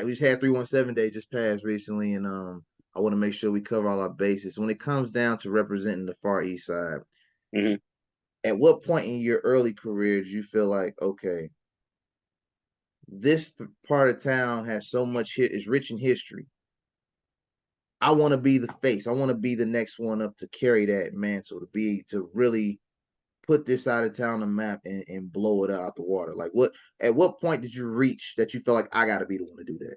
we just had 317 Day just passed recently, and I want to make sure we cover all our bases. When it comes down to representing the Far East Side, Hmm. at what point in your early career did you feel like, okay, this part of town has so much is rich in history. I want to be the face. I want to be the next one up to carry that mantle, to really put this side of town on the map and blow it out the water. Like at what point did you reach that you felt like I gotta be the one to do that?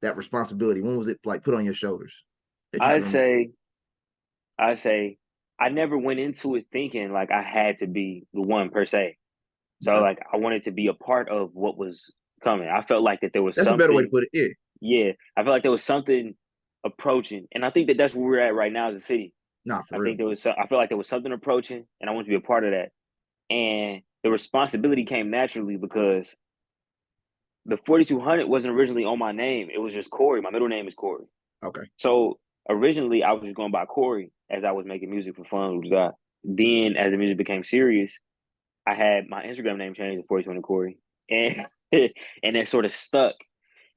That responsibility. When was it like put on your shoulders that you I can remember? say, I say, I never went into it thinking like I had to be the one per se. So Okay. like I wanted to be a part of what was coming. I felt like that there was That's a better way to something. put it. Yeah. Yeah, I felt like there was something approaching, and I think that that's where we're at right now as a city. Nah, for I real. think there was. I feel like there was something approaching, and I wanted to be a part of that. And the responsibility came naturally because the 4200 wasn't originally on my name. It was just Kory. My middle name is Kory. Okay. So originally I was just going by Kory as I was making music for fun with God. Then as the music became serious, I had my Instagram name changed to 4200 Kory. And and that sort of stuck.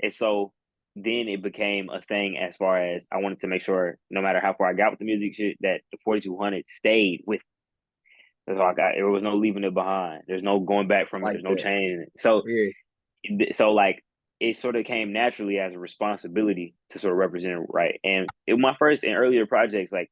And so then it became a thing as far as I wanted to make sure no matter how far I got with the music shit, that the 4200 stayed with. So there was no leaving it behind. There's no going back from I it. like There's no that. changing it. So Yeah. like it sort of came naturally as a responsibility to sort of represent it right. And my first and earlier projects, like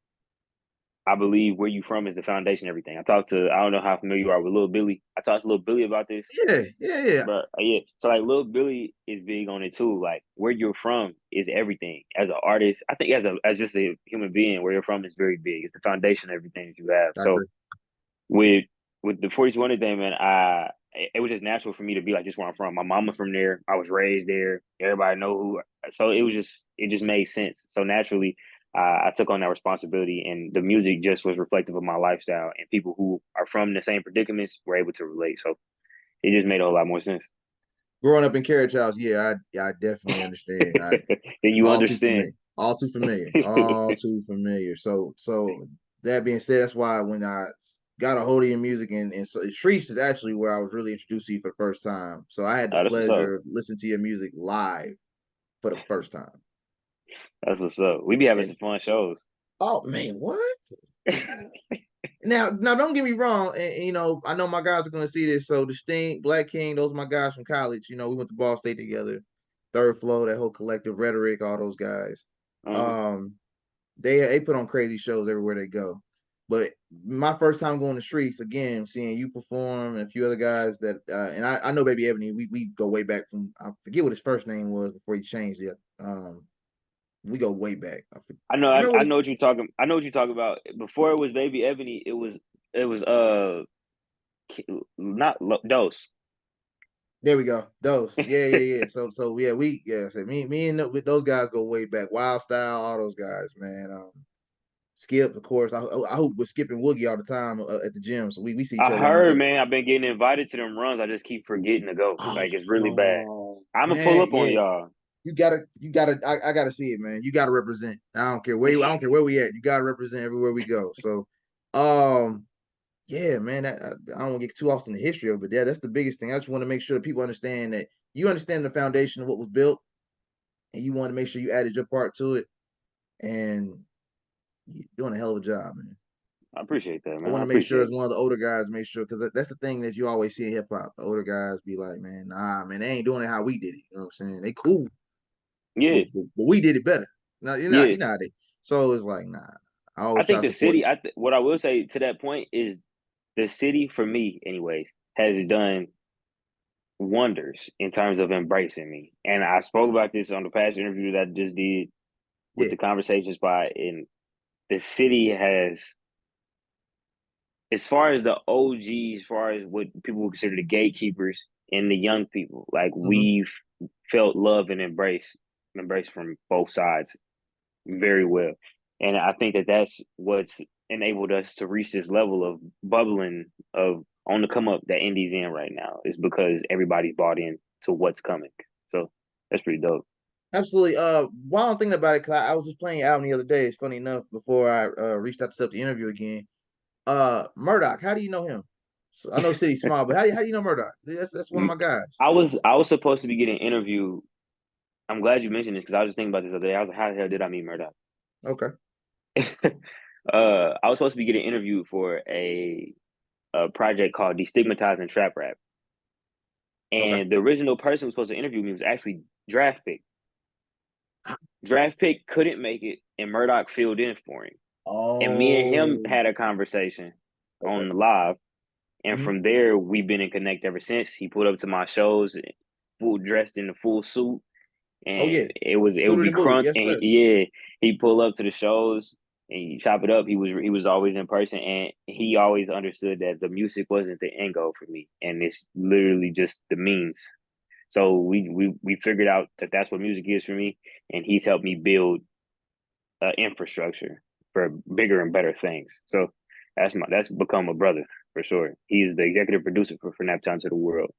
I believe where you from is the foundation of everything. I don't know how familiar you are with Lil Billy. I talked to Lil Billy about this, Yeah. Yeah. Yeah. but yeah. So like Lil Billy is big on it too. Like where you're from is everything. As an artist, I think as just a human being, where you're from is very big. It's the foundation of everything that you have. I So agree. with the 4200 thing, man, it was just natural for me to be like, just where I'm from. My mama from there. I was raised there. Everybody know who. So it just made sense. So naturally, I took on that responsibility, and the music just was reflective of my lifestyle, and people who are from the same predicaments were able to relate. So it just made a whole lot more sense. Growing up in Carriage House, I definitely understand. Then you All too understand. familiar. All too familiar. All too familiar. So that being said, that's why when I got a hold of your music and so Shreese is actually where I was really introduced to you for the first time. So I had the That's what's up. pleasure of listening to your music live for the first time. That's what's up. We be having And some fun shows. oh man, what? Now don't get me wrong, and, I know my guys are gonna see this. So Distinct, Black King, those are my guys from college. We went to Ball State together. Third Flow, that whole collective rhetoric, all those guys. Uh-huh. Um, they put on crazy shows everywhere they go. But my first time going to streets again, seeing you perform and a few other guys that and I know Baby Ebony, we go way back from I forget what his first name was before he changed it. We go way back. Remember what I he know what you're talking. I know what you're talking about. Before it was Baby Ebony, it was not Dose. there we go. Those. Yeah. So yeah, so me and with those guys go way back. Wild Style, all those guys, man. Skip, of course. I hope we're skipping Woogie all the time at the gym. So we see each I other almost heard, every. man. I've been getting invited to them runs. I just keep forgetting to go. Like it's really bad. Oh I'm gonna pull man, up on yeah. y'all. You gotta. I gotta see it, man. You gotta represent. I don't care where we at. You gotta represent everywhere we go. So, um, yeah, man. I don't want to get too lost in the history of it, but yeah, that's the biggest thing. I just want to make sure that people understand that you understand the foundation of what was built, and you want to make sure you added your part to it, and you're doing a hell of a job, man. I appreciate that, I man. want I to make sure appreciate as it. one of the older guys, make sure because that's the thing that you always see in hip hop. The older guys be like, man, nah, man, they ain't doing it how we did it. You know what I'm saying? They cool, Yeah, but we did it better. No, yeah. you know how they. So it's like, nah. I I always try think to the support. city. What I will say to that point is the city for me, anyways, has done wonders in terms of embracing me. And I spoke about this on the past interview that I just did with Yeah. the conversation spot. And the city has, as far as the OGs, as far as what people would consider the gatekeepers and the young people, like Hmm. we've felt love and embrace from both sides very well. And I think that that's what's enabled us to reach this level of bubbling of on the come up that Indy's in right now is because everybody's bought in to what's coming. So that's pretty dope. Absolutely. While I'm thinking about it, cause I was just playing your album the other day. It's funny enough. Before I reached out to set up the interview again, Murdoch. How do you know him? So I know City's small, but how do you know Murdoch? That's one of my guys. I was supposed to be getting interviewed I'm glad you mentioned this because I was just thinking about this the other day. I was like, how the hell did I meet Murdoch? Okay. I was supposed to be getting interviewed for a project called Destigmatizing Trap Rap. Okay. And the original person who was supposed to interview me was actually Draft Pick. Draft Pick couldn't make it, and Murdoch filled in for him. And me and him Oh. had a conversation Okay. on the live. And Hmm. from there, we've been in connect ever since. He pulled up to my shows, full dressed in the full suit, Oh yeah. and it would Suited be and booted. crunk. Yes, And sir. yeah, he pull up to the shows and he chop it up. He was always in person, and he always understood that the music wasn't the end goal for me, and it's literally just the means. So we figured out that that's what music is for me, and he's helped me build infrastructure for bigger and better things. So that's become a brother for sure. He's the executive producer for Nap Time to the World.